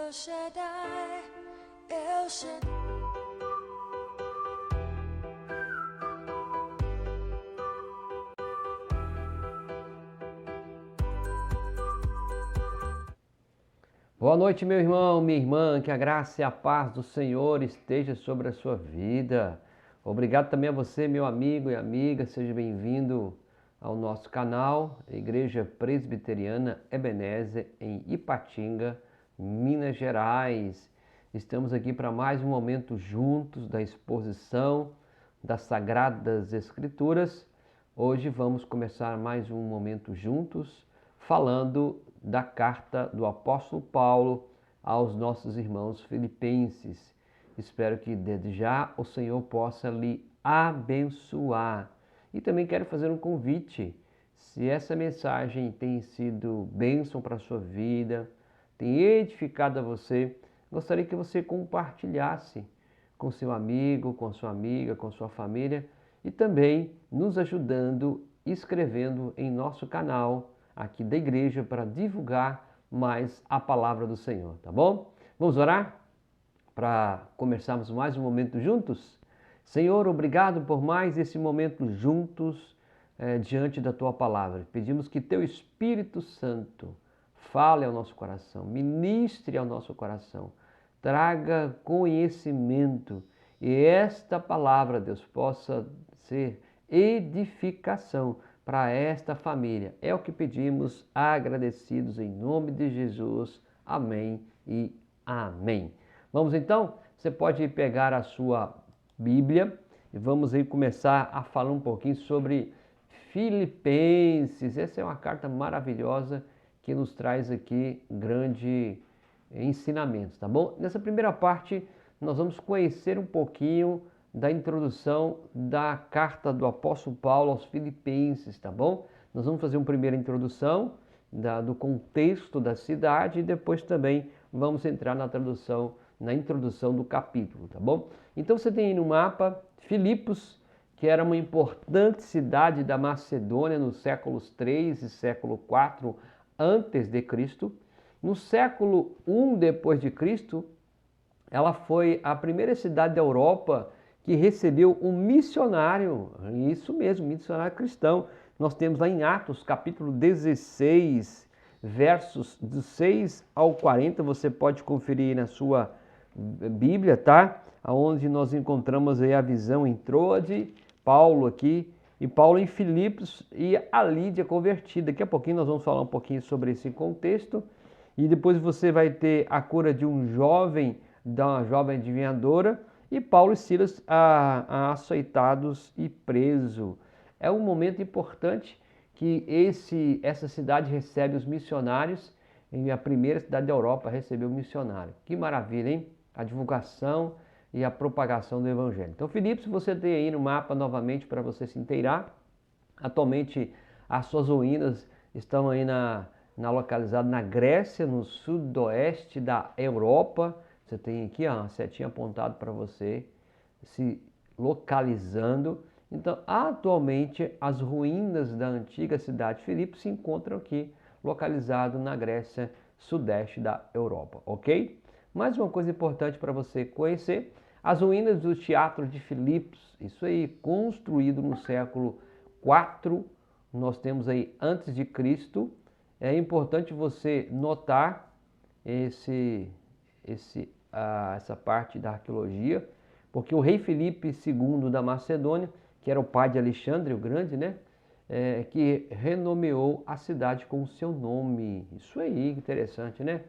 El Shaddai, El Shaddai. Boa noite, meu irmão, minha irmã, que a graça e a paz do Senhor esteja sobre a sua vida. Obrigado também a você, meu amigo e amiga, seja bem-vindo ao nosso canal, Igreja Presbiteriana Ebenezer, em Ipatinga, Minas Gerais. Estamos aqui para mais um momento juntos da exposição das Sagradas Escrituras. Hoje vamos começar mais um momento juntos, falando da carta do apóstolo Paulo aos nossos irmãos filipenses. Espero que desde já o Senhor possa lhe abençoar. E também quero fazer um convite. Se essa mensagem tem sido bênção para a sua vida, tem edificado a você, gostaria que você compartilhasse com seu amigo, com sua amiga, com sua família e também nos ajudando, escrevendo em nosso canal aqui da igreja para divulgar mais a palavra do Senhor, tá bom? Vamos orar para começarmos mais um momento juntos? Senhor, obrigado por mais esse momento juntos diante da Tua palavra. Pedimos que Teu Espírito Santo fale ao nosso coração, ministre ao nosso coração, traga conhecimento e esta palavra, Deus, possa ser edificação para esta família. É o que pedimos, agradecidos em nome de Jesus. Amém e amém. Vamos então? Você pode pegar a sua Bíblia e vamos aí começar a falar um pouquinho sobre Filipenses. Essa é uma carta maravilhosa que nos traz aqui grande ensinamentos, tá bom? Nessa primeira parte, nós vamos conhecer um pouquinho da introdução da carta do apóstolo Paulo aos Filipenses, tá bom? Nós vamos fazer uma primeira introdução do contexto da cidade e depois também vamos entrar na introdução do capítulo, tá bom? Então você tem aí no mapa Filipos, que era uma importante cidade da Macedônia nos séculos 3 e século 4 antes de Cristo. No século 1 depois de Cristo, ela foi a primeira cidade da Europa que recebeu um missionário, isso mesmo, missionário cristão. Nós temos lá em Atos, capítulo 16, versos do 6 ao 40, você pode conferir na sua Bíblia, tá? Onde nós encontramos aí a visão em Troade, Paulo aqui, e Paulo em Filipos e a Lídia convertida. Daqui a pouquinho nós vamos falar um pouquinho sobre esse contexto. E depois você vai ter a cura de uma jovem adivinhadora, e Paulo e Silas açoitados e presos. É um momento importante que essa cidade recebe os missionários, e a primeira cidade da Europa recebeu um missionário. Que maravilha, hein? A divulgação e a propagação do Evangelho. Então, Filipos, você tem aí no mapa novamente para você se inteirar. Atualmente, as suas ruínas estão aí localizado na Grécia, no sudoeste da Europa. Você tem aqui ó, uma setinha apontada para você se localizando. Então, atualmente, as ruínas da antiga cidade de Filipos se encontram aqui, localizado na Grécia, sudeste da Europa, ok? Mais uma coisa importante para você conhecer, as ruínas do Teatro de Filipos, isso aí, construído no século 4, nós temos aí antes de Cristo. É importante você notar essa parte da arqueologia, porque o rei Filipe II da Macedônia, que era o pai de Alexandre o Grande, né, que renomeou a cidade com o seu nome. Isso aí, interessante, né?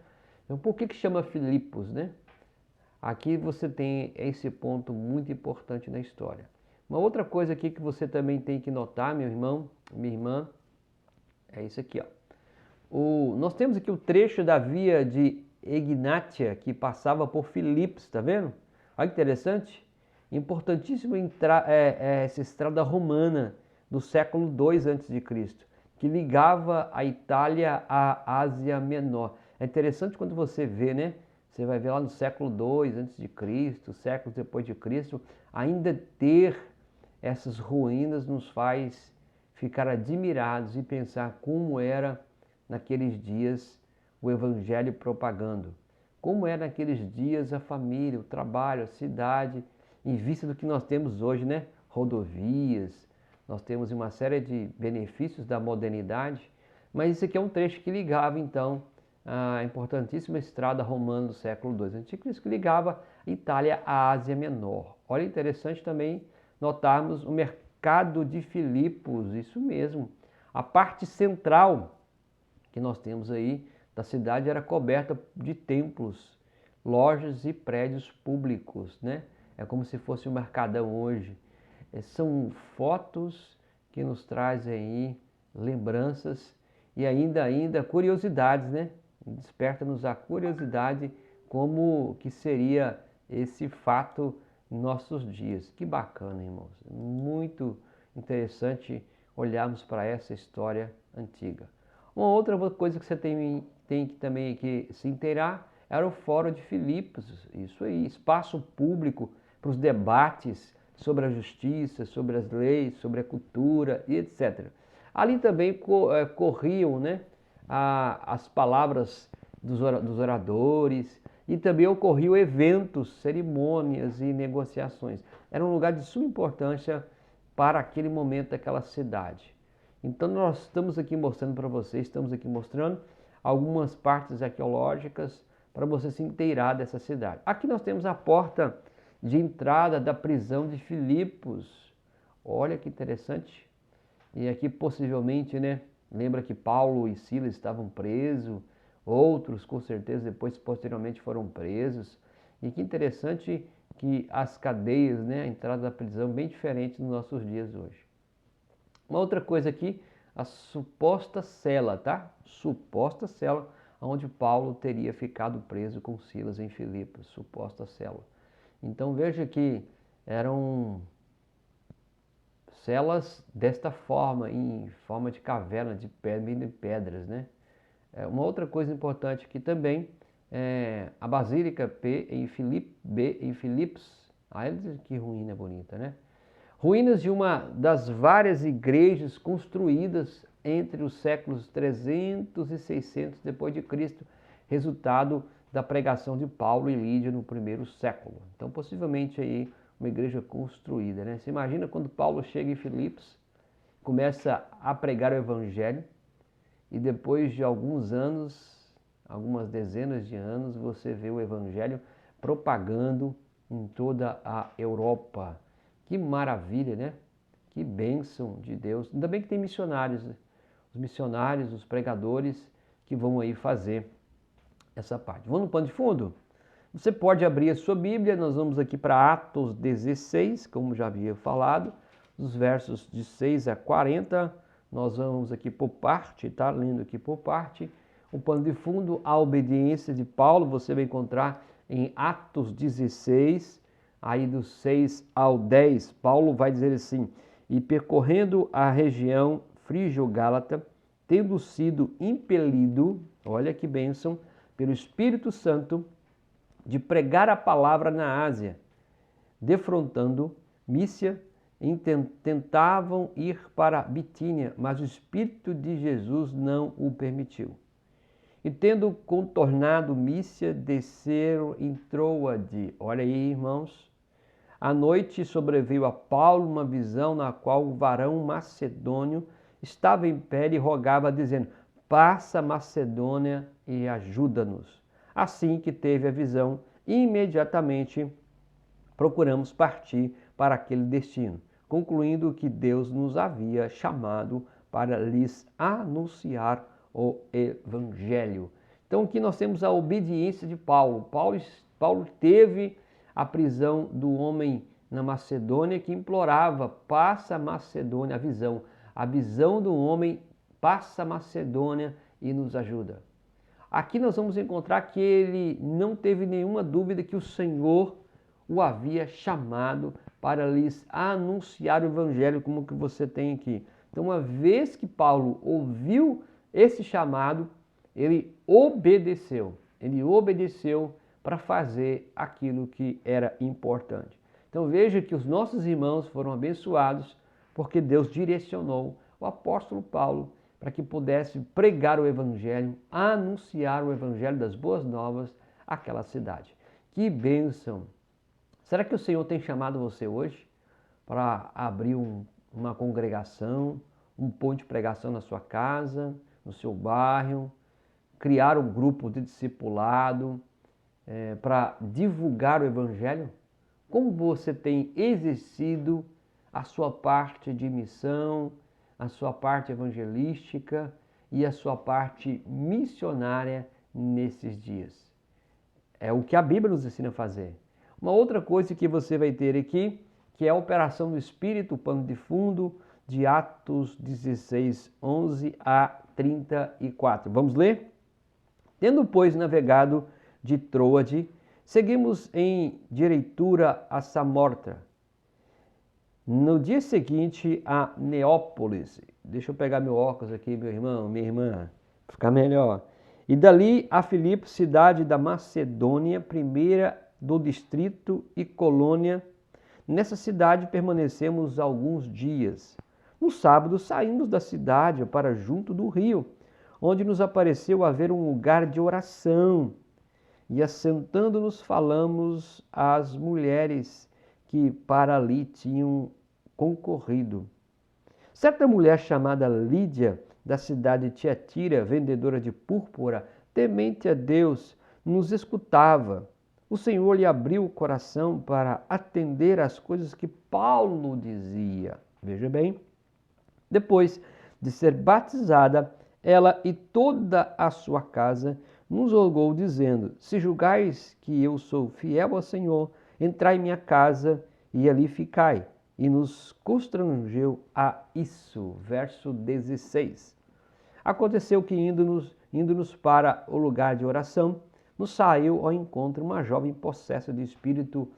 Então, por que chama Filipos, né? Aqui você tem esse ponto muito importante na história. Uma outra coisa aqui que você também tem que notar, meu irmão, minha irmã, é isso aqui, ó. Nós temos aqui o trecho da via de Egnátia que passava por Filipos, tá vendo? Olha que interessante. Importantíssimo essa estrada romana do século II a.C., que ligava a Itália à Ásia Menor. É interessante quando você vê, né? Você vai ver lá no século II a.C., séculos depois de Cristo, ainda ter essas ruínas nos faz ficar admirados e pensar como era naqueles dias o Evangelho propagando. como era naqueles dias a família, o trabalho, a cidade, em vista do que nós temos hoje, né? Rodovias, nós temos uma série de benefícios da modernidade, mas isso aqui é um trecho que ligava então a importantíssima estrada romana do século II a.C., que ligava a Itália à Ásia Menor. Olha, interessante também notarmos o mercado de Filipos, isso mesmo. A parte central que nós temos aí da cidade era coberta de templos, lojas e prédios públicos, né? É como se fosse um mercadão hoje. São fotos que nos trazem aí lembranças e ainda curiosidades, né? Desperta-nos a curiosidade como que seria esse fato em nossos dias. Que bacana, irmãos. Muito interessante olharmos para essa história antiga. Uma outra coisa que você tem que também que se inteirar era o Fórum de Filipos. Isso aí, espaço público para os debates sobre a justiça, sobre as leis, sobre a cultura e etc. Ali também corriam, né, as palavras dos oradores e também ocorriam eventos, cerimônias e negociações. Era um lugar de suma importância para aquele momento daquela cidade. Então nós estamos aqui mostrando para vocês, estamos aqui mostrando algumas partes arqueológicas para você se inteirar dessa cidade. Aqui nós temos a porta de entrada da prisão de Filipos. Olha que interessante. E aqui possivelmente, né, lembra que Paulo e Silas estavam presos, outros com certeza depois posteriormente foram presos. E que interessante que as cadeias, né, a entrada da prisão bem diferente nos nossos dias hoje. Uma outra coisa aqui, a suposta cela, tá? Suposta cela onde Paulo teria ficado preso com Silas em Filipos, suposta cela. Então veja que eram celas desta forma, em forma de caverna, de pedras, né? Uma outra coisa importante aqui também é a Basílica B em Filipos. Olha que ruína bonita, né? Ruínas de uma das várias igrejas construídas entre os séculos 300 e 600 depois de Cristo, resultado da pregação de Paulo e Lídia no primeiro século. Então, possivelmente aí uma igreja construída, né? Você imagina quando Paulo chega em Filipos, começa a pregar o evangelho e depois de alguns anos, algumas dezenas de anos, você vê o evangelho propagando em toda a Europa. Que maravilha, né? Que bênção de Deus. Ainda bem que tem missionários, né? Os missionários, os pregadores que vão aí fazer essa parte. Vamos no pano de fundo? Você pode abrir a sua Bíblia, nós vamos aqui para Atos 16, como já havia falado, dos versos de 6 a 40. Nós vamos aqui por parte, tá? Lendo aqui por parte. O pano de fundo, a obediência de Paulo, você vai encontrar em Atos 16, aí dos 6 ao 10, Paulo vai dizer assim: e percorrendo a região frígio-gálata, tendo sido impelido, olha que bênção, pelo Espírito Santo, de pregar a palavra na Ásia, defrontando Mícia, tentavam ir para Bitínia, mas o Espírito de Jesus não o permitiu. E tendo contornado Mícia, desceram em Troade. Olha aí, irmãos. À noite sobreveio a Paulo uma visão na qual o varão macedônio estava em pé e rogava, dizendo: passa a Macedônia e ajuda-nos. Assim que teve a visão, imediatamente procuramos partir para aquele destino, concluindo que Deus nos havia chamado para lhes anunciar o Evangelho. Então aqui nós temos a obediência de Paulo. Paulo teve a prisão do homem na Macedônia que implorava: passa a Macedônia, a visão do homem, passa a Macedônia e nos ajuda. Aqui nós vamos encontrar que ele não teve nenhuma dúvida que o Senhor o havia chamado para lhes anunciar o Evangelho, como que você tem aqui. Então, uma vez que Paulo ouviu esse chamado, ele obedeceu para fazer aquilo que era importante. Então veja que os nossos irmãos foram abençoados porque Deus direcionou o apóstolo Paulo para que pudesse pregar o Evangelho, anunciar o Evangelho das boas novas àquela cidade. Que bênção! Será que o Senhor tem chamado você hoje para abrir uma congregação, um ponto de pregação na sua casa, no seu bairro, criar um grupo de discipulado para divulgar o Evangelho? Como você tem exercido a sua parte de missão, a sua parte evangelística e a sua parte missionária nesses dias? É o que a Bíblia nos ensina a fazer. Uma outra coisa que você vai ter aqui, que é a operação do Espírito, o pano de fundo de Atos 16, 11 a 34. Vamos ler? Tendo, pois, navegado de Troade, seguimos em direitura a Samorta. No dia seguinte a Neópolis. Deixa eu pegar meu óculos aqui, meu irmão, minha irmã, para ficar melhor. E dali a Filipos, cidade da Macedônia, primeira do distrito e colônia. Nessa cidade permanecemos alguns dias. No sábado saímos da cidade para junto do rio, onde nos apareceu haver um lugar de oração. E assentando-nos falamos às mulheres que para ali tinham concorrido. Certa mulher chamada Lídia, da cidade de Tiatira, vendedora de púrpura, temente a Deus, nos escutava. O Senhor lhe abriu o coração para atender às coisas que Paulo dizia. Veja bem. Depois de ser batizada, ela e toda a sua casa nos rogou, dizendo: se julgais que eu sou fiel ao Senhor, entrai em minha casa e ali ficai. E nos constrangeu a isso. Verso 16. Aconteceu que, indo-nos para o lugar de oração, nos saiu ao encontro uma jovem possessa de espírito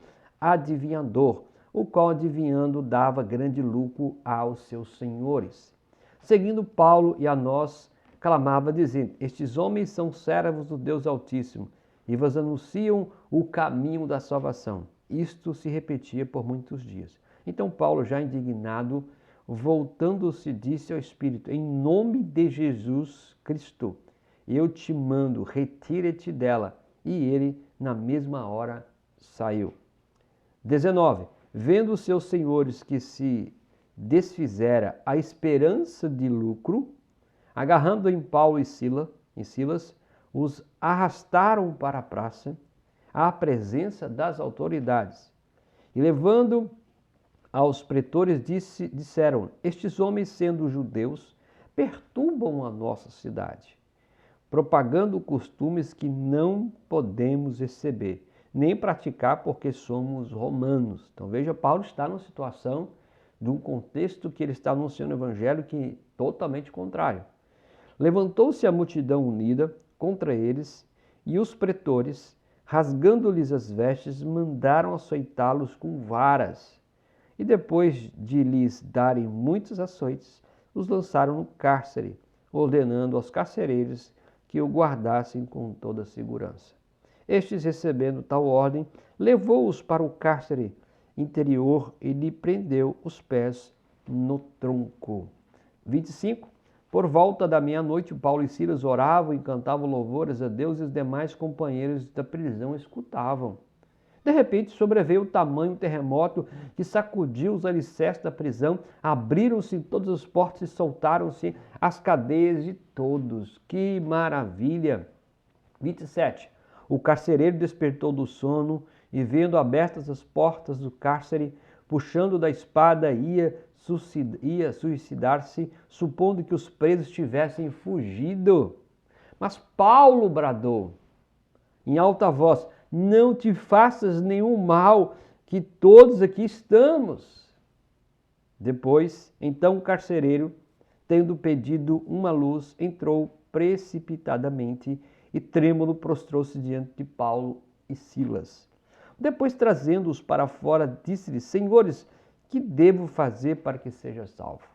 adivinhador, o qual, adivinhando, dava grande lucro aos seus senhores. Seguindo Paulo e a nós, clamava, dizendo: estes homens são servos do Deus Altíssimo e vos anunciam o caminho da salvação. Isto se repetia por muitos dias. Então Paulo, já indignado, voltando-se, disse ao Espírito: em nome de Jesus Cristo, eu te mando, retira-te dela. E ele, na mesma hora, saiu. 19. Vendo os seus senhores que se desfizera a esperança de lucro, agarrando em Paulo e Silas, os arrastaram para a praça, à presença das autoridades. E levando aos pretores, disseram: estes homens, sendo judeus, perturbam a nossa cidade, propagando costumes que não podemos receber, nem praticar, porque somos romanos. Então veja, Paulo está numa situação, de um contexto que ele está anunciando o evangelho que é totalmente contrário. Levantou-se a multidão unida contra eles, e os pretores, rasgando-lhes as vestes, mandaram açoitá-los com varas. E depois de lhes darem muitos açoites, os lançaram no cárcere, ordenando aos carcereiros que o guardassem com toda a segurança. Estes, recebendo tal ordem, levou-os para o cárcere interior e lhe prendeu os pés no tronco. 25. Por volta da meia-noite, Paulo e Silas oravam e cantavam louvores a Deus, e os demais companheiros da prisão escutavam. De repente sobreveio o tamanho terremoto que sacudiu os alicerces da prisão, abriram-se todas as portas e soltaram-se as cadeias de todos. Que maravilha! 27. O carcereiro despertou do sono e, vendo abertas as portas do cárcere, puxando da espada, ia suicidar-se, supondo que os presos tivessem fugido. Mas Paulo bradou em alta voz: não te faças nenhum mal, que todos aqui estamos. Depois, então o carcereiro, tendo pedido uma luz, entrou precipitadamente e trêmulo prostrou-se diante de Paulo e Silas. Depois, trazendo-os para fora, disse-lhes: senhores, que devo fazer para que seja salvo?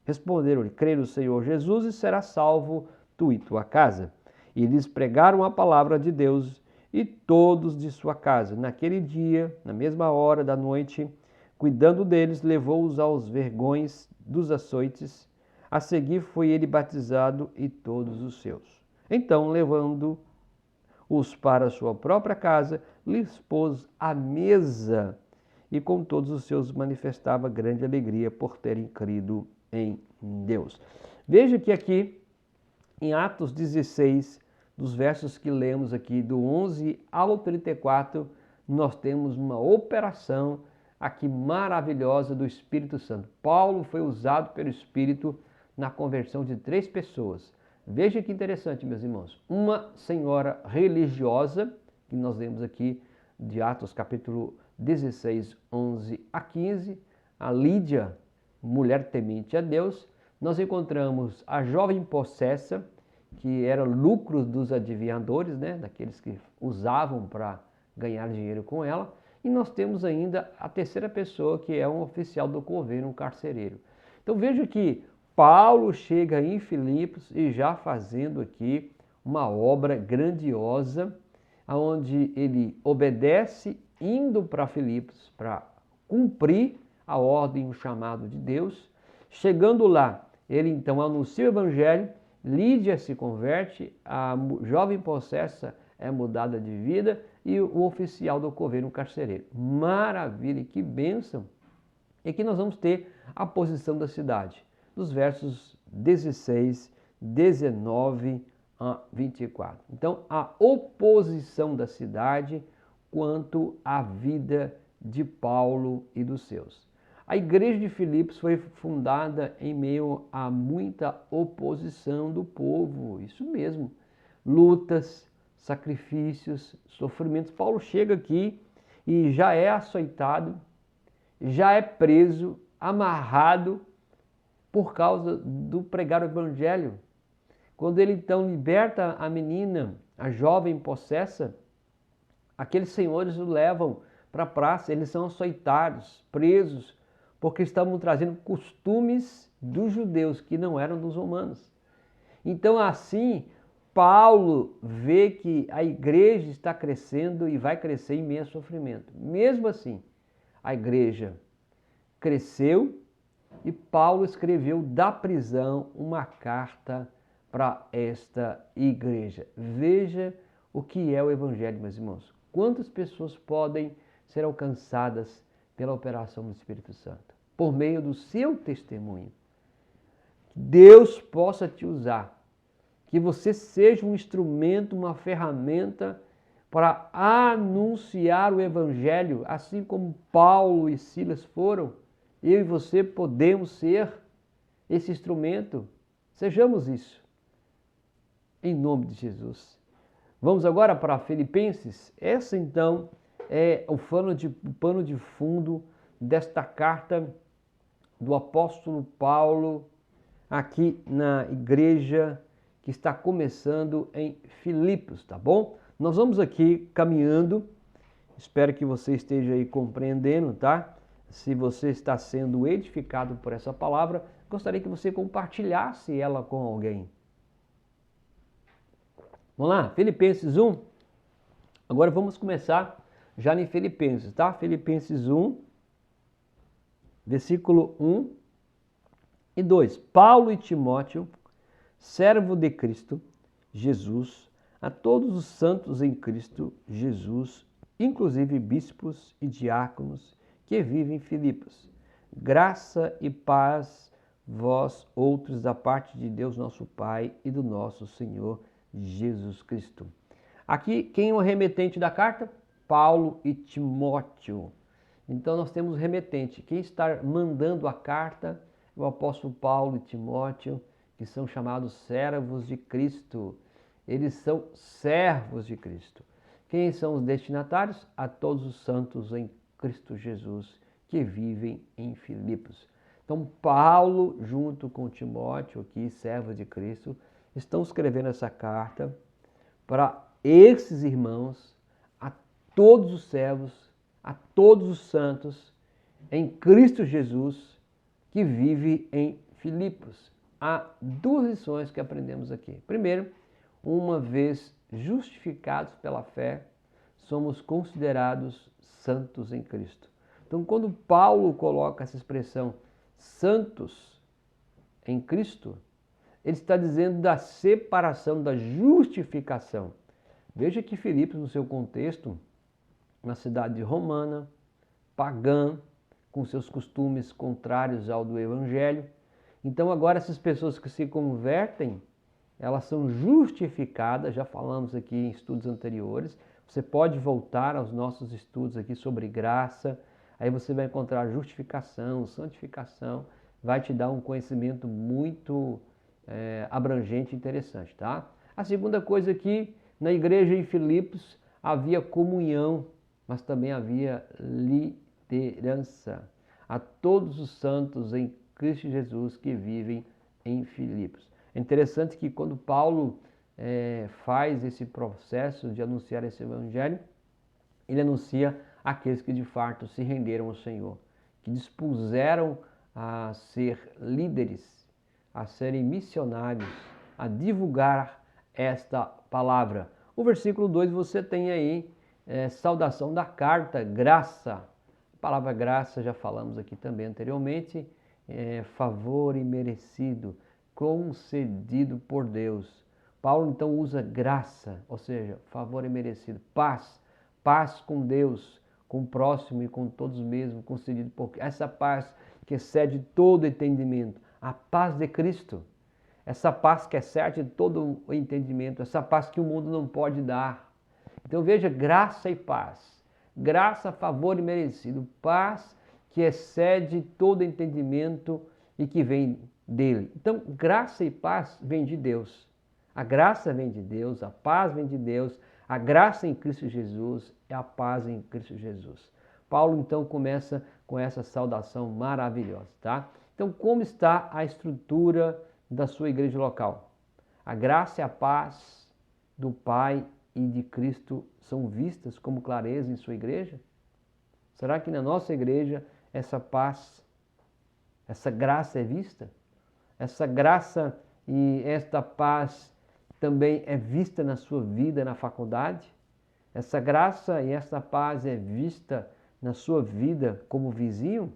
Responderam-lhe: crê no Senhor Jesus e será salvo tu e tua casa. E lhes pregaram a palavra de Deus, e todos de sua casa. Naquele dia, na mesma hora da noite, cuidando deles, levou-os aos vergões dos açoites. A seguir foi ele batizado e todos os seus. Então, levando os para sua própria casa, lhes pôs à mesa e com todos os seus manifestava grande alegria por terem crido em Deus. Veja que aqui em Atos 16, dos versos que lemos aqui do 11 ao 34, nós temos uma operação aqui maravilhosa do Espírito Santo. Paulo foi usado pelo Espírito na conversão de 3 pessoas. Veja que interessante, meus irmãos. Uma senhora religiosa, que nós lemos aqui de Atos capítulo 16, 11 a 15, a Lídia, mulher temente a Deus. Nós encontramos a jovem possessa, que era lucro dos adivinhadores, né? Daqueles que usavam para ganhar dinheiro com ela. E nós temos ainda a terceira pessoa, que é um oficial do governo, um carcereiro. Então veja que Paulo chega em Filipos e já fazendo aqui uma obra grandiosa, onde ele obedece indo para Filipos para cumprir a ordem, o chamado de Deus. Chegando lá, ele então anuncia o evangelho, Lídia se converte, a jovem possessa é mudada de vida e o oficial do governo carcereiro. Maravilha, que bênção! E aqui nós vamos ter a posição da cidade, dos versos 16, 19 a 24. Então, a oposição da cidade quanto à vida de Paulo e dos seus. A igreja de Filipos foi fundada em meio a muita oposição do povo, isso mesmo, lutas, sacrifícios, sofrimentos. Paulo chega aqui e já é açoitado, já é preso, amarrado por causa do pregar o evangelho. Quando ele então liberta a menina, a jovem possessa, aqueles senhores o levam para a praça, eles são açoitados, presos, porque estavam trazendo costumes dos judeus que não eram dos romanos. Então assim, Paulo vê que a igreja está crescendo e vai crescer em meio a sofrimento. Mesmo assim, a igreja cresceu e Paulo escreveu da prisão uma carta para esta igreja. Veja o que é o evangelho, meus irmãos. Quantas pessoas podem ser alcançadas pela operação do Espírito Santo? Por meio do seu testemunho. Que Deus possa te usar. Que você seja um instrumento, uma ferramenta para anunciar o evangelho, assim como Paulo e Silas foram. Eu e você podemos ser esse instrumento. Sejamos isso. Em nome de Jesus. Vamos agora para Filipenses. Essa então é o pano de fundo desta carta do apóstolo Paulo aqui na igreja que está começando em Filipos, tá bom? Nós vamos aqui caminhando, espero que você esteja aí compreendendo, tá? Se você está sendo edificado por essa palavra, gostaria que você compartilhasse ela com alguém. Vamos lá, Filipenses 1. Agora vamos começar já em Filipenses, tá? Filipenses 1, versículo 1 e 2. Paulo e Timóteo, servo de Cristo Jesus, a todos os santos em Cristo Jesus, inclusive bispos e diáconos que vivem em Filipos. Graça e paz vós outros da parte de Deus nosso Pai e do nosso Senhor Jesus Cristo. Aqui, quem é o remetente da carta? Paulo e Timóteo. Então nós temos o remetente. Quem está mandando a carta é o apóstolo Paulo e Timóteo, que são chamados servos de Cristo. Eles são servos de Cristo. Quem são os destinatários? A todos os santos em Cristo Jesus que vivem em Filipos. Então Paulo, junto com Timóteo, aqui, servo de Cristo, estão escrevendo essa carta para esses irmãos, a todos os servos, a todos os santos em Cristo Jesus que vive em Filipos. Há duas lições que aprendemos aqui. Primeiro, uma vez justificados pela fé, somos considerados santos em Cristo. Então, quando Paulo coloca essa expressão santos em Cristo, ele está dizendo da separação, da justificação. Veja que Filipos, no seu contexto, uma cidade romana, pagã, com seus costumes contrários ao do Evangelho. Então agora essas pessoas que se convertem, elas são justificadas, já falamos aqui em estudos anteriores, você pode voltar aos nossos estudos aqui sobre graça, aí você vai encontrar justificação, santificação, vai te dar um conhecimento muito abrangente e interessante, tá? A segunda coisa aqui, na igreja em Filipos havia comunhão, mas também havia liderança. A todos os santos em Cristo Jesus que vivem em Filipos. É interessante que quando Paulo faz esse processo de anunciar esse evangelho, ele anuncia aqueles que de fato se renderam ao Senhor, que dispuseram a ser líderes, a serem missionários, a divulgar esta palavra. O versículo 2 você tem aí saudação da carta, graça. A palavra graça já falamos aqui também anteriormente, favor imerecido, concedido por Deus. Paulo então usa graça, ou seja, favor imerecido, paz, paz com Deus, com o próximo e com todos mesmos, concedido por essa paz que excede todo entendimento, a paz de Cristo. Essa paz que excede todo o entendimento, essa paz que o mundo não pode dar. Então veja, graça e paz. Graça, favor imerecido, paz que excede todo entendimento e que vem dele. Então, graça e paz vem de Deus. A graça vem de Deus, a paz vem de Deus, a graça em Cristo Jesus é a paz em Cristo Jesus. Paulo então começa com essa saudação maravilhosa, tá? Então, como está a estrutura da sua igreja local? A graça e a paz do Pai e de Cristo são vistas como clareza em sua igreja? Será que na nossa igreja essa paz, essa graça é vista? Essa graça e esta paz também é vista na sua vida na faculdade? Essa graça e esta paz é vista na sua vida como vizinho?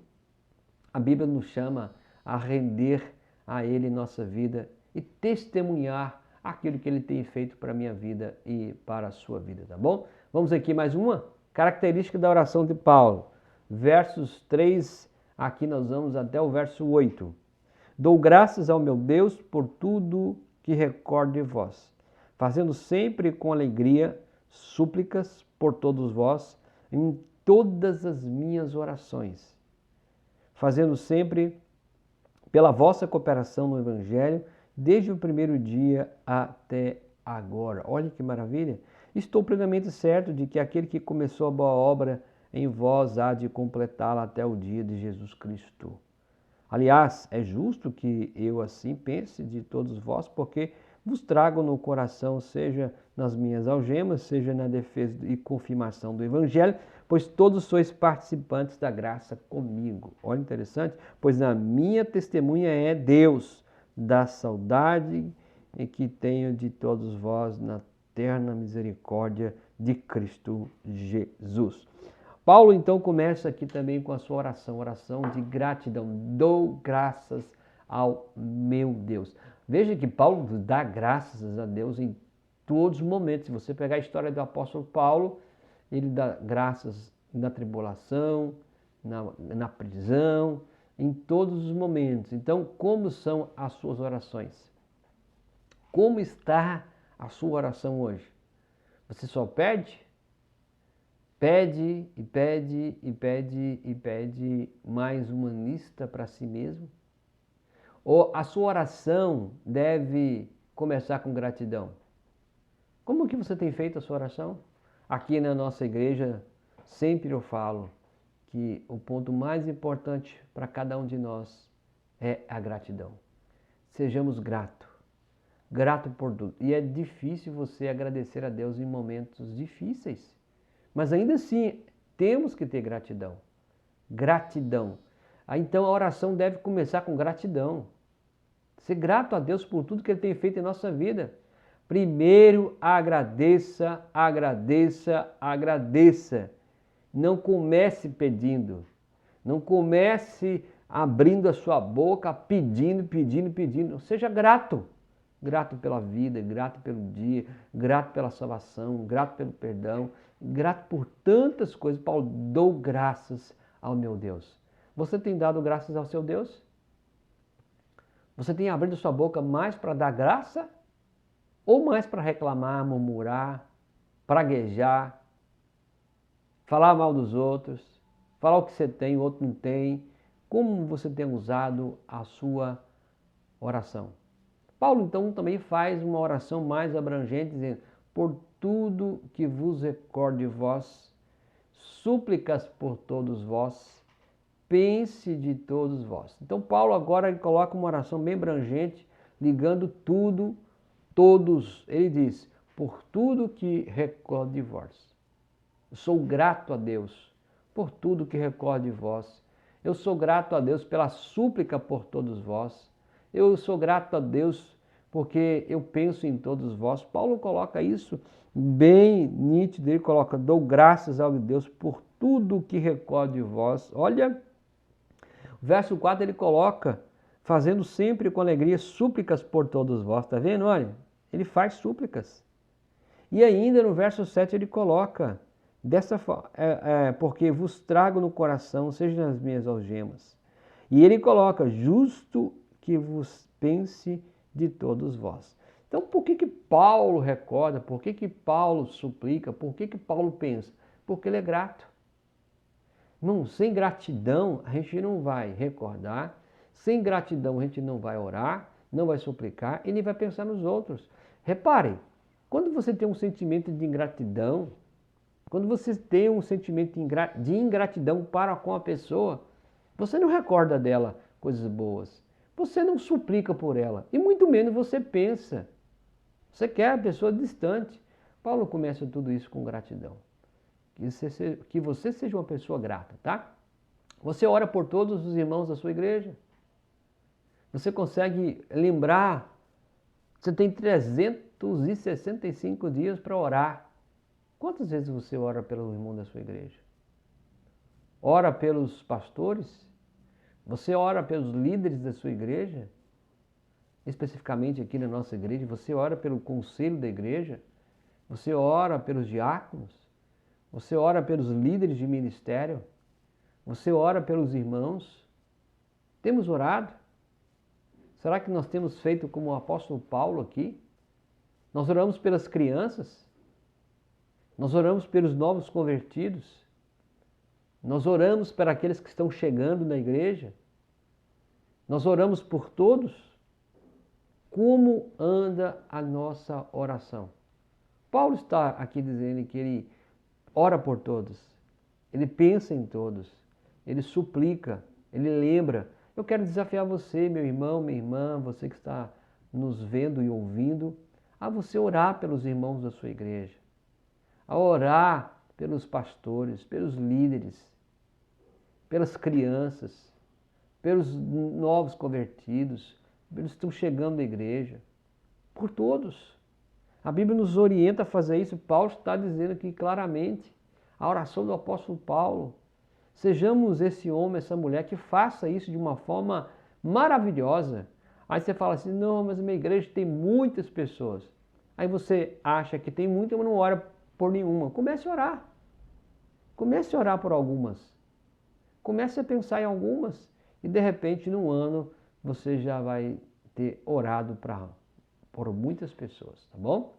A Bíblia nos chama a render a Ele nossa vida e testemunhar aquilo que Ele tem feito para a minha vida e para a sua vida, tá bom? Vamos aqui mais uma característica da oração de Paulo. Versos 3, aqui nós vamos até o verso 8. Dou graças ao meu Deus por tudo que recordo de vós, fazendo sempre com alegria súplicas por todos vós em todas as minhas orações, fazendo sempre pela vossa cooperação no Evangelho, desde o primeiro dia até agora. Olha que maravilha! Estou plenamente certo de que aquele que começou a boa obra em vós há de completá-la até o dia de Jesus Cristo. Aliás, é justo que eu assim pense de todos vós, porque vos trago no coração, seja nas minhas algemas, seja na defesa e confirmação do Evangelho, pois todos sois participantes da graça comigo. Olha interessante, pois a minha testemunha é Deus, da saudade que tenho de todos vós na eterna misericórdia de Cristo Jesus. Paulo então começa aqui também com a sua oração de gratidão. Dou graças ao meu Deus. Veja que Paulo dá graças a Deus em todos os momentos. Se você pegar a história do apóstolo Paulo, ele dá graças na tribulação, na prisão, em todos os momentos. Então, como são as suas orações? Como está a sua oração hoje? Você só pede? Pede e pede e pede e pede mais humanista para si mesmo? Ou a sua oração deve começar com gratidão? Como que você tem feito a sua oração? Aqui na nossa igreja, sempre eu falo que o ponto mais importante para cada um de nós é a gratidão. Sejamos gratos. Grato por tudo. E é difícil você agradecer a Deus em momentos difíceis. Mas ainda assim, temos que ter gratidão. Gratidão. Então a oração deve começar com gratidão. Ser grato a Deus por tudo que Ele tem feito em nossa vida. Primeiro, agradeça, agradeça, agradeça. Não comece pedindo. Não comece abrindo a sua boca, pedindo, pedindo, pedindo. Seja grato. Grato pela vida, grato pelo dia, grato pela salvação, grato pelo perdão, grato por tantas coisas. Paulo, dou graças ao meu Deus. Você tem dado graças ao seu Deus? Você tem abrido sua boca mais para dar graça? Ou mais para reclamar, murmurar, praguejar, falar mal dos outros, falar o que você tem, o outro não tem? Como você tem usado a sua oração? Paulo então também faz uma oração mais abrangente, dizendo: por tudo que vos recordo de vós, súplicas por todos vós, pense de todos vós. Então Paulo agora ele coloca uma oração bem abrangente, ligando tudo, todos. Ele diz: por tudo que recordo de vós. Eu sou grato a Deus por tudo que recordo de vós. Eu sou grato a Deus pela súplica por todos vós. Eu sou grato a Deus porque eu penso em todos vós. Paulo coloca isso bem nítido. Ele coloca: dou graças ao Deus por tudo que recordo de vós. Olha, verso 4 ele coloca: fazendo sempre com alegria súplicas por todos vós. Está vendo? Olha, ele faz súplicas. E ainda no verso 7 ele coloca: dessa forma, porque vos trago no coração, sejam as minhas algemas. E ele coloca: justo que vos pense de todos vós. Então, por que Paulo recorda? Por que Paulo suplica? Por que Paulo pensa? Porque ele é grato. Não, sem gratidão a gente não vai recordar, sem gratidão a gente não vai orar, não vai suplicar e nem vai pensar nos outros. Reparem, quando você tem um sentimento de ingratidão, quando você tem um sentimento de ingratidão para com a pessoa, você não recorda dela coisas boas. Você não suplica por ela. E muito menos você pensa. Você quer a pessoa distante. Paulo começa tudo isso com gratidão. Que você seja uma pessoa grata, tá? Você ora por todos os irmãos da sua igreja. Você consegue lembrar. Você tem 365 dias para orar. Quantas vezes você ora pelo irmão da sua igreja? Ora pelos pastores? Você ora pelos líderes da sua igreja? Especificamente aqui na nossa igreja, você ora pelo conselho da igreja? Você ora pelos diáconos? Você ora pelos líderes de ministério? Você ora pelos irmãos? Temos orado? Será que nós temos feito como o apóstolo Paulo aqui? Nós oramos pelas crianças? Nós oramos pelos novos convertidos? Nós oramos para aqueles que estão chegando na igreja? Nós oramos por todos? Como anda a nossa oração? Paulo está aqui dizendo que ele ora por todos, ele pensa em todos, ele suplica, ele lembra. Eu quero desafiar você, meu irmão, minha irmã, você que está nos vendo e ouvindo, a você orar pelos irmãos da sua igreja, a orar pelos pastores, pelos líderes, pelas crianças, pelos novos convertidos, pelos que estão chegando à igreja, por todos. A Bíblia nos orienta a fazer isso. Paulo está dizendo aqui claramente, a oração do apóstolo Paulo. Sejamos esse homem, essa mulher que faça isso de uma forma maravilhosa. Aí você fala assim: não, mas a minha igreja tem muitas pessoas. Aí você acha que tem muitas, mas não ora por nenhuma. Comece a orar. Comece a orar por algumas. Comece a pensar em algumas e de repente num ano você já vai ter orado por muitas pessoas, tá bom?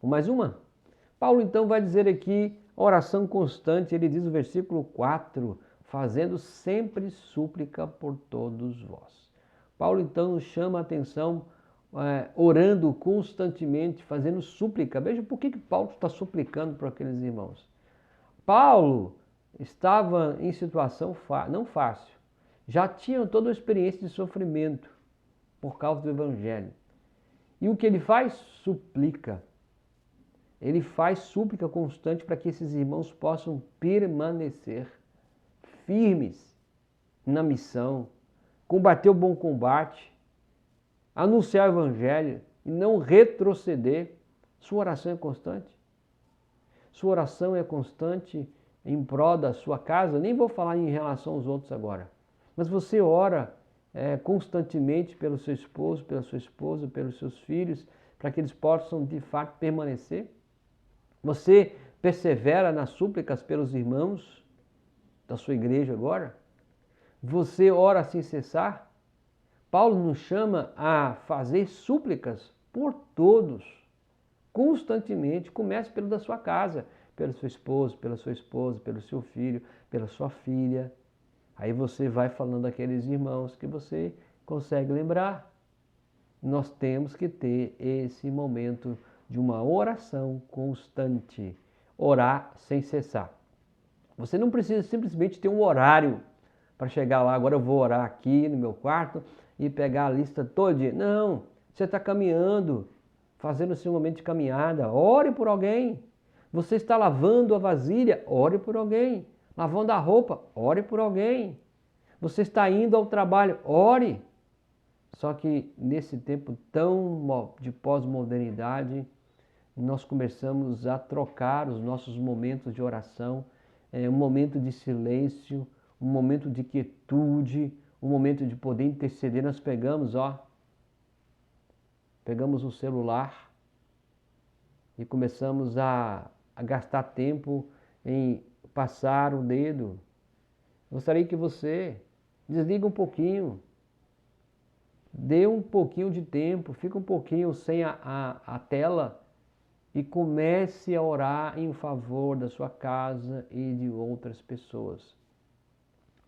Mais uma? Paulo então vai dizer aqui oração constante, ele diz no versículo 4, fazendo sempre súplica por todos vós. Paulo então chama a atenção, orando constantemente, fazendo súplica. Veja por que Paulo está suplicando por aqueles irmãos. Paulo estava em situação não fácil, já tinham toda a experiência de sofrimento por causa do evangelho. E o que ele faz? Suplica. Ele faz súplica constante para que esses irmãos possam permanecer firmes na missão, combater o bom combate, anunciar o evangelho e não retroceder. Sua oração é constante. Sua oração é constante em prol da sua casa. Nem vou falar em relação aos outros agora. Mas você ora constantemente pelo seu esposo, pela sua esposa, pelos seus filhos, para que eles possam de fato permanecer? Você persevera nas súplicas pelos irmãos da sua igreja agora? Você ora sem cessar? Paulo nos chama a fazer súplicas por todos, constantemente. Comece pelo da sua casa, pelo seu esposo, pela sua esposa, pelo seu filho, pela sua filha. Aí você vai falando daqueles irmãos que você consegue lembrar. Nós temos que ter esse momento de uma oração constante, orar sem cessar. Você não precisa simplesmente ter um horário para chegar lá, agora eu vou orar aqui no meu quarto e pegar a lista toda. Não, você está caminhando, fazendo o seu momento de caminhada, ore por alguém. Você está lavando a vasilha, ore por alguém. Lavando a roupa, ore por alguém. Você está indo ao trabalho, ore. Só que nesse tempo tão de pós-modernidade, nós começamos a trocar os nossos momentos de oração, um momento de silêncio, um momento de quietude, um momento de poder interceder. Nós pegamos o celular e começamos a gastar tempo em passar o dedo. Gostaria que você desliga um pouquinho, dê um pouquinho de tempo, fica um pouquinho sem a tela e comece a orar em favor da sua casa e de outras pessoas.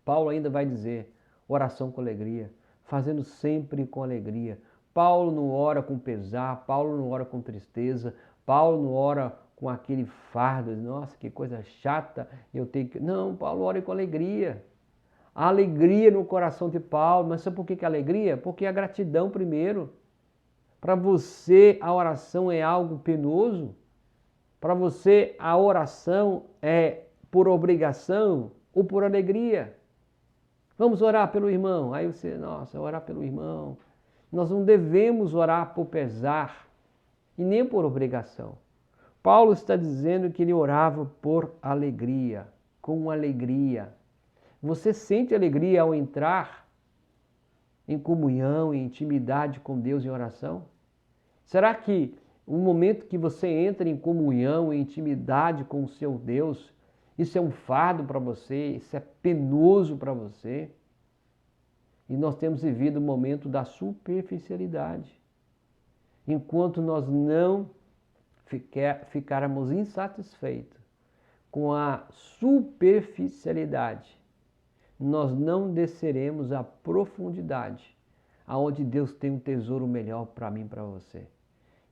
Paulo ainda vai dizer, oração com alegria, fazendo sempre com alegria. Paulo não ora com pesar, Paulo não ora com tristeza, Paulo não ora com aquele fardo, nossa, que coisa chata, eu tenho que... Não, Paulo ora com alegria. A alegria no coração de Paulo, mas sabe por que alegria? Porque a gratidão primeiro. Para você a oração é algo penoso? Para você a oração é por obrigação ou por alegria? Vamos orar pelo irmão. Aí você, nossa, orar pelo irmão. Nós não devemos orar por pesar e nem por obrigação. Paulo está dizendo que ele orava por alegria, com alegria. Você sente alegria ao entrar em comunhão, em intimidade com Deus em oração? Será que o momento que você entra em comunhão, em intimidade com o seu Deus, isso é um fardo para você, isso é penoso para você? E nós temos vivido o momento da superficialidade. Enquanto nós não ficarmos insatisfeitos com a superficialidade, nós não desceremos à profundidade, aonde Deus tem um tesouro melhor para mim e para você.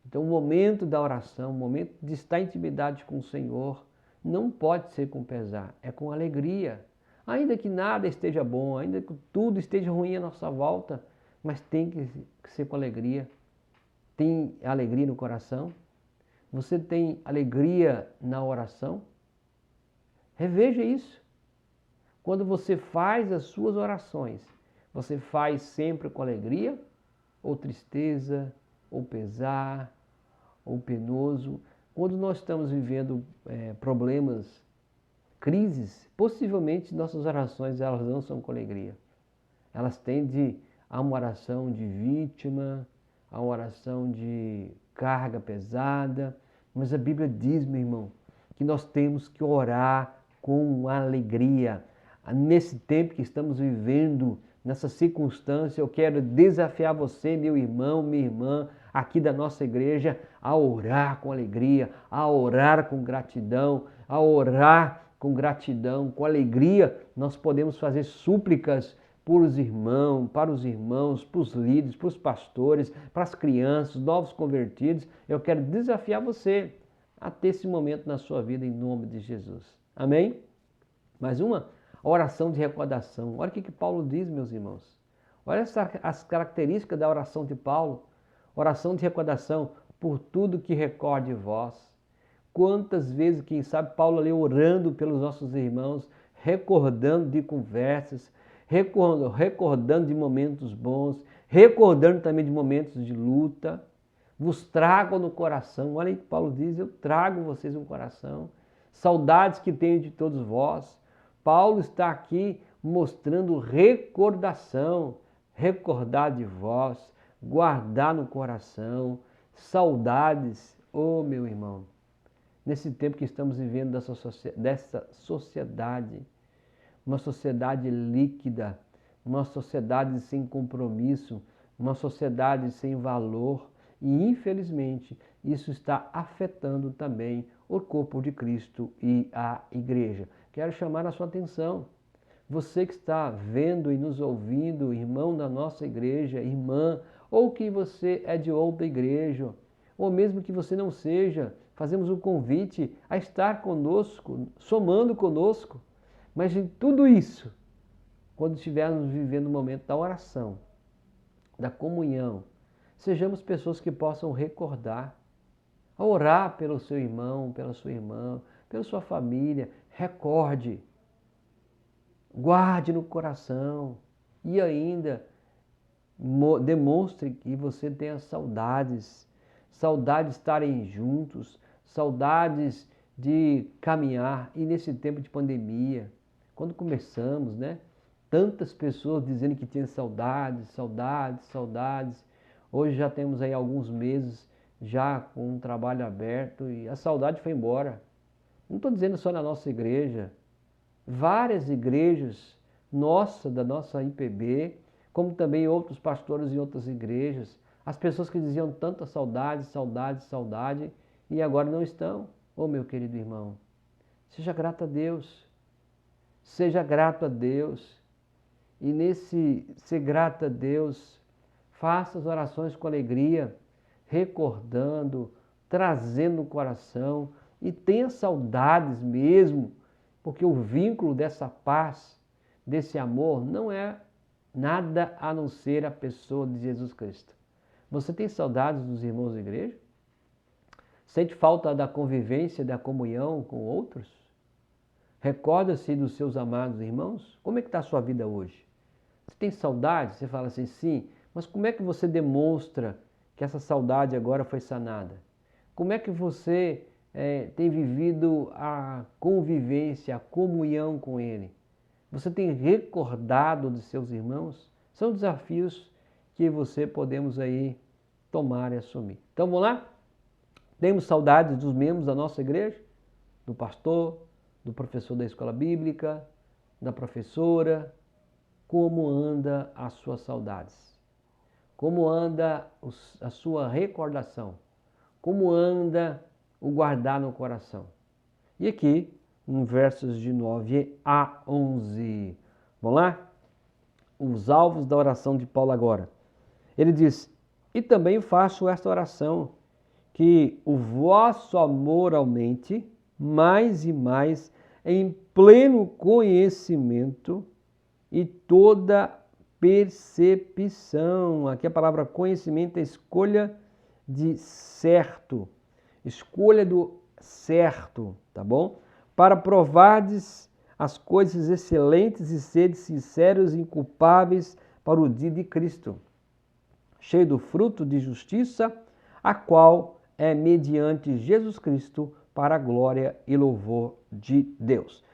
Então o momento da oração, o momento de estar em intimidade com o Senhor, não pode ser com pesar, é com alegria. Ainda que nada esteja bom, ainda que tudo esteja ruim à nossa volta, mas tem que ser com alegria. Tem alegria no coração? Você tem alegria na oração? Reveja isso. Quando você faz as suas orações, você faz sempre com alegria, ou tristeza, ou pesar, ou penoso? Quando nós estamos vivendo problemas, crises, possivelmente nossas orações elas não são com alegria. Elas tendem a uma oração de vítima, a uma oração de carga pesada. Mas a Bíblia diz, meu irmão, que nós temos que orar com alegria. Nesse tempo que estamos vivendo, nessa circunstância, eu quero desafiar você, meu irmão, minha irmã, aqui da nossa igreja, a orar com alegria, a orar com gratidão, a orar com gratidão, com alegria. Nós podemos fazer súplicas para os irmãos, para os líderes, para os pastores, para as crianças, novos convertidos. Eu quero desafiar você a ter esse momento na sua vida em nome de Jesus. Amém? Mais uma oração de recordação. Olha o que Paulo diz, meus irmãos. Olha as características da oração de Paulo. Oração de recordação por tudo que recorde vós. Quantas vezes, quem sabe, Paulo ali orando pelos nossos irmãos, recordando de conversas, recordando de momentos bons, recordando também de momentos de luta. Vos trago no coração. Olha aí que Paulo diz, eu trago vocês no coração. Saudades que tenho de todos vós. Paulo está aqui mostrando recordação, recordar de vós, guardar no coração, saudades, oh meu irmão, nesse tempo que estamos vivendo dessa sociedade, uma sociedade líquida, uma sociedade sem compromisso, uma sociedade sem valor e, infelizmente, isso está afetando também o corpo de Cristo e a igreja. Quero chamar a sua atenção. Você que está vendo e nos ouvindo, irmão da nossa igreja, irmã, ou que você é de outra igreja, ou mesmo que você não seja, fazemos um convite a estar conosco, somando conosco. Mas em tudo isso, quando estivermos vivendo o momento da oração, da comunhão, sejamos pessoas que possam recordar, a orar pelo seu irmão, pela sua irmã, pela sua família. Recorde, guarde no coração e ainda demonstre que você tenha saudades, saudades de estarem juntos, saudades de caminhar. E nesse tempo de pandemia, quando começamos, né? Tantas pessoas dizendo que tinham saudades, saudades, saudades. Hoje já temos aí alguns meses já com um trabalho aberto e a saudade foi embora. Não estou dizendo só na nossa igreja, várias igrejas da nossa IPB, como também outros pastores em outras igrejas, as pessoas que diziam tanta saudade, saudade, saudade e agora não estão. Oh meu querido irmão, seja grato a Deus, seja grato a Deus. E nesse ser grato a Deus, faça as orações com alegria, recordando, trazendo no coração e tenha saudades mesmo, porque o vínculo dessa paz, desse amor, não é nada a não ser a pessoa de Jesus Cristo. Você tem saudades dos irmãos da igreja? Sente falta da convivência, da comunhão com outros? Recorda-se dos seus amados irmãos? Como é que está a sua vida hoje? Você tem saudade? Você fala assim, sim, mas como é que você demonstra que essa saudade agora foi sanada? Como é que você tem vivido a convivência, a comunhão com Ele? Você tem recordado dos seus irmãos? São desafios que você podemos aí tomar e assumir. Então vamos lá? Temos saudades dos membros da nossa igreja? Do pastor, do professor da escola bíblica, da professora? Como anda as suas saudades? Como anda a sua recordação? Como anda o guardar no coração? E aqui, em versos de 9 a 11. Vamos lá? Os alvos da oração de Paulo agora. Ele diz, e também faço esta oração, que o vosso amor aumente mais e mais em pleno conhecimento e toda percepção. Aqui a palavra conhecimento é escolha de certo. Escolha do certo, tá bom? Para provardes as coisas excelentes e seres sinceros e inculpáveis para o dia de Cristo, cheio do fruto de justiça, a qual é mediante Jesus Cristo para a glória e louvor de Deus.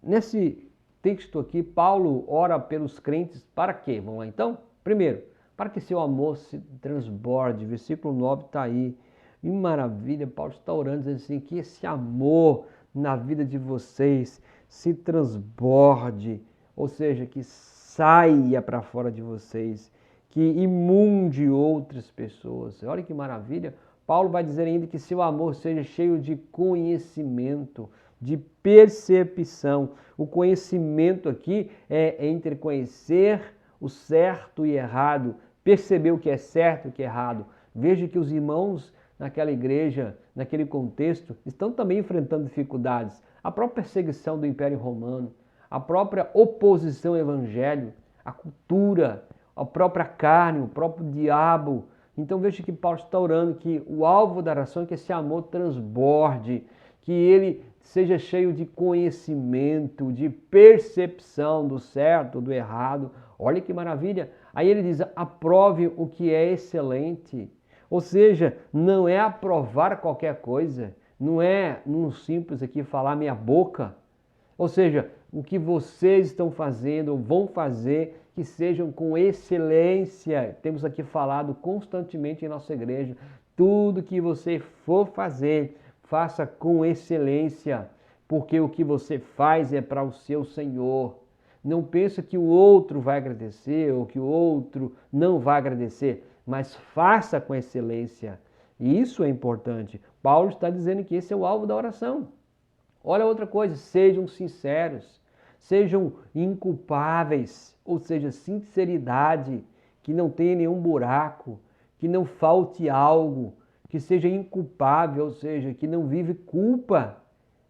Nesse texto aqui, Paulo ora pelos crentes para quê? Vamos lá então? Primeiro, para que seu amor se transborde. Versículo 9 está aí. E maravilha, Paulo está orando, dizendo assim, que esse amor na vida de vocês se transborde, ou seja, que saia para fora de vocês, que imunde outras pessoas. Olha que maravilha. Paulo vai dizer ainda que seu amor seja cheio de conhecimento, de percepção. O conhecimento aqui é entre conhecer o certo e errado, perceber o que é certo e o que é errado. Veja que os irmãos naquela igreja, naquele contexto, estão também enfrentando dificuldades. A própria perseguição do Império Romano, a própria oposição ao Evangelho, a cultura, a própria carne, o próprio diabo. Então veja que Paulo está orando que o alvo da oração é que esse amor transborde, que ele seja cheio de conhecimento, de percepção do certo, do errado. Olha que maravilha. Aí ele diz, aprove o que é excelente. Ou seja, não é aprovar qualquer coisa, não é num simples aqui falar meia boca. Ou seja, o que vocês estão fazendo ou vão fazer, que sejam com excelência. Temos aqui falado constantemente em nossa igreja, tudo que você for fazer, faça com excelência, porque o que você faz é para o seu Senhor. Não pense que o outro vai agradecer ou que o outro não vai agradecer, mas faça com excelência. E isso é importante. Paulo está dizendo que esse é o alvo da oração. Olha outra coisa, sejam sinceros, sejam inculpáveis, ou seja, sinceridade, que não tenha nenhum buraco, que não falte algo, que seja inculpável, ou seja, que não vive culpa,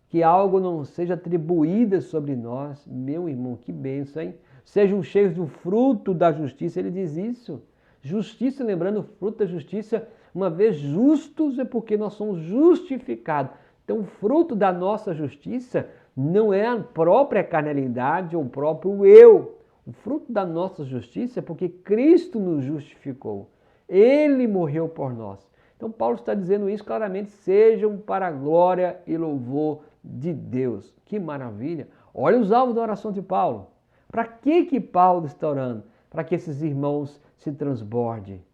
que algo não seja atribuído sobre nós. Meu irmão, que bênção, hein? Sejam cheios do fruto da justiça, ele diz isso. Justiça, lembrando, o fruto da justiça, uma vez justos é porque nós somos justificados. Então, o fruto da nossa justiça não é a própria carnalidade ou o próprio eu. O fruto da nossa justiça é porque Cristo nos justificou. Ele morreu por nós. Então, Paulo está dizendo isso claramente, sejam para a glória e louvor de Deus. Que maravilha! Olha os alvos da oração de Paulo. Para que Paulo está orando? Para que esses irmãos se transbordem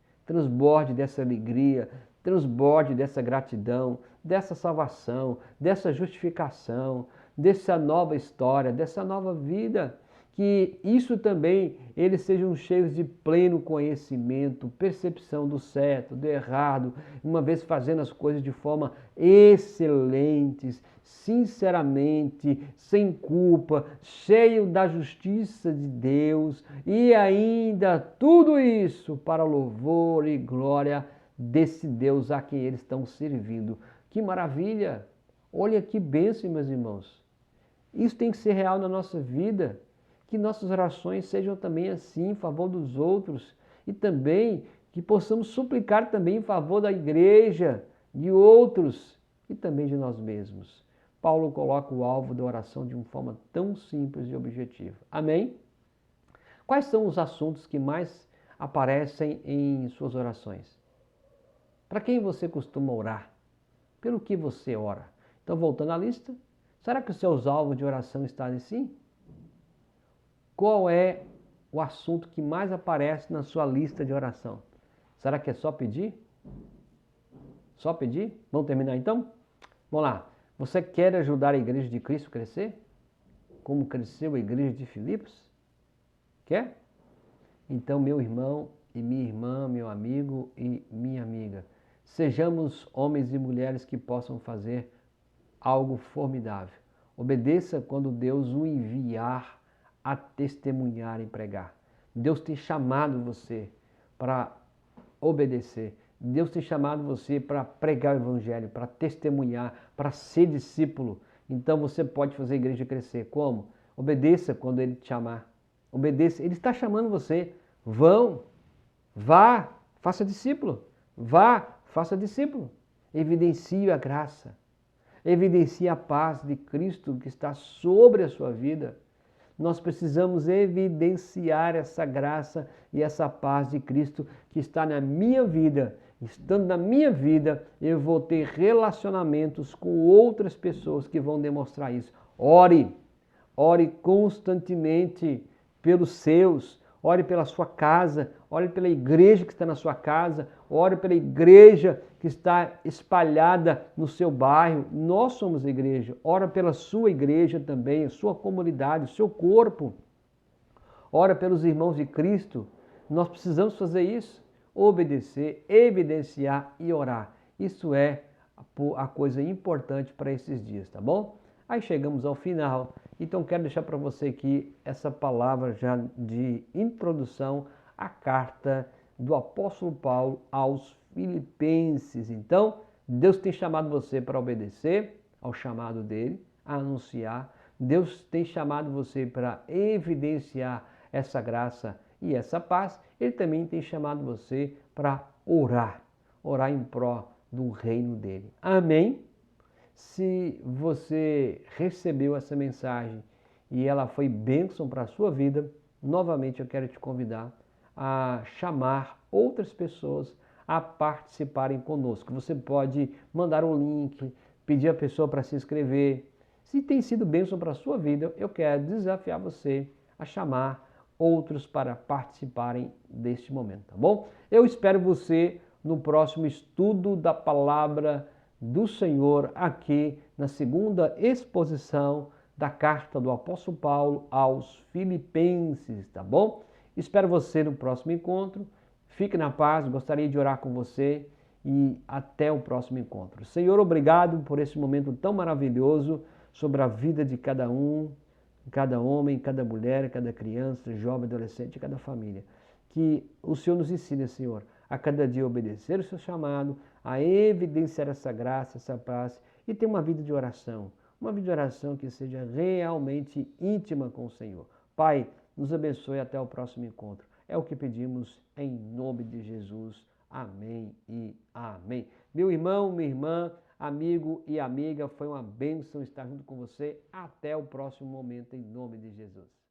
dessa alegria, transborde dessa gratidão, dessa salvação, dessa justificação, dessa nova história, dessa nova vida. Que isso também, eles sejam cheios de pleno conhecimento, percepção do certo, do errado, uma vez fazendo as coisas de forma excelentes, sinceramente, sem culpa, cheio da justiça de Deus e ainda tudo isso para louvor e glória desse Deus a quem eles estão servindo. Que maravilha! Olha que bênção, meus irmãos. Isso tem que ser real na nossa vida. Que nossas orações sejam também assim, em favor dos outros. E também que possamos suplicar também em favor da igreja, de outros e também de nós mesmos. Paulo coloca o alvo da oração de uma forma tão simples e objetiva. Amém? Quais são os assuntos que mais aparecem em suas orações? Para quem você costuma orar? Pelo que você ora? Então, voltando à lista, será que os seus alvos de oração estão assim? Qual é o assunto que mais aparece na sua lista de oração? Será que é só pedir? Só pedir? Vamos terminar então? Vamos lá. Você quer ajudar a igreja de Cristo a crescer? Como cresceu a igreja de Filipos? Quer? Então, meu irmão e minha irmã, meu amigo e minha amiga, sejamos homens e mulheres que possam fazer algo formidável. Obedeça quando Deus o enviar a testemunhar e pregar. Deus tem chamado você para obedecer. Deus tem chamado você para pregar o evangelho, para testemunhar, para ser discípulo. Então você pode fazer a igreja crescer. Como? Obedeça quando Ele te chamar. Obedeça. Ele está chamando você. Vá, faça discípulo. Vá, faça discípulo. Evidencie a graça. Evidencie a paz de Cristo que está sobre a sua vida. Nós precisamos evidenciar essa graça e essa paz de Cristo que está na minha vida. Estando na minha vida, eu vou ter relacionamentos com outras pessoas que vão demonstrar isso. Ore constantemente pelos seus, ore pela sua casa, ore pela igreja que está na sua casa, ore pela igreja que está espalhada no seu bairro. Nós somos a igreja. Ora pela sua igreja também, a sua comunidade, o seu corpo. Ora pelos irmãos de Cristo. Nós precisamos fazer isso. Obedecer, evidenciar e orar. Isso é a coisa importante para esses dias, tá bom? Aí chegamos ao final. Então quero deixar para você aqui essa palavra já de introdução à carta do apóstolo Paulo aos Filipenses. Então, Deus tem chamado você para obedecer ao chamado dele, a anunciar. Deus tem chamado você para evidenciar essa graça e essa paz. Ele também tem chamado você para orar em prol do reino dele. Amém? Se você recebeu essa mensagem e ela foi bênção para a sua vida, novamente eu quero te convidar a chamar outras pessoas a participarem conosco. Você pode mandar um link, pedir a pessoa para se inscrever. Se tem sido bênção para a sua vida, eu quero desafiar você a chamar outros para participarem deste momento, tá bom? Eu espero você no próximo estudo da palavra do Senhor aqui na segunda exposição da carta do apóstolo Paulo aos Filipenses, tá bom? Espero você no próximo encontro. Fique na paz, gostaria de orar com você e até o próximo encontro. Senhor, obrigado por esse momento tão maravilhoso sobre a vida de cada um, cada homem, cada mulher, cada criança, jovem, adolescente, cada família. Que o Senhor nos ensine, Senhor, a cada dia obedecer o seu chamado, a evidenciar essa graça, essa paz e ter uma vida de oração. Uma vida de oração que seja realmente íntima com o Senhor. Pai, nos abençoe até o próximo encontro. É o que pedimos em nome de Jesus. Amém e amém. Meu irmão, minha irmã, amigo e amiga, foi uma bênção estar junto com você. Até o próximo momento, em nome de Jesus.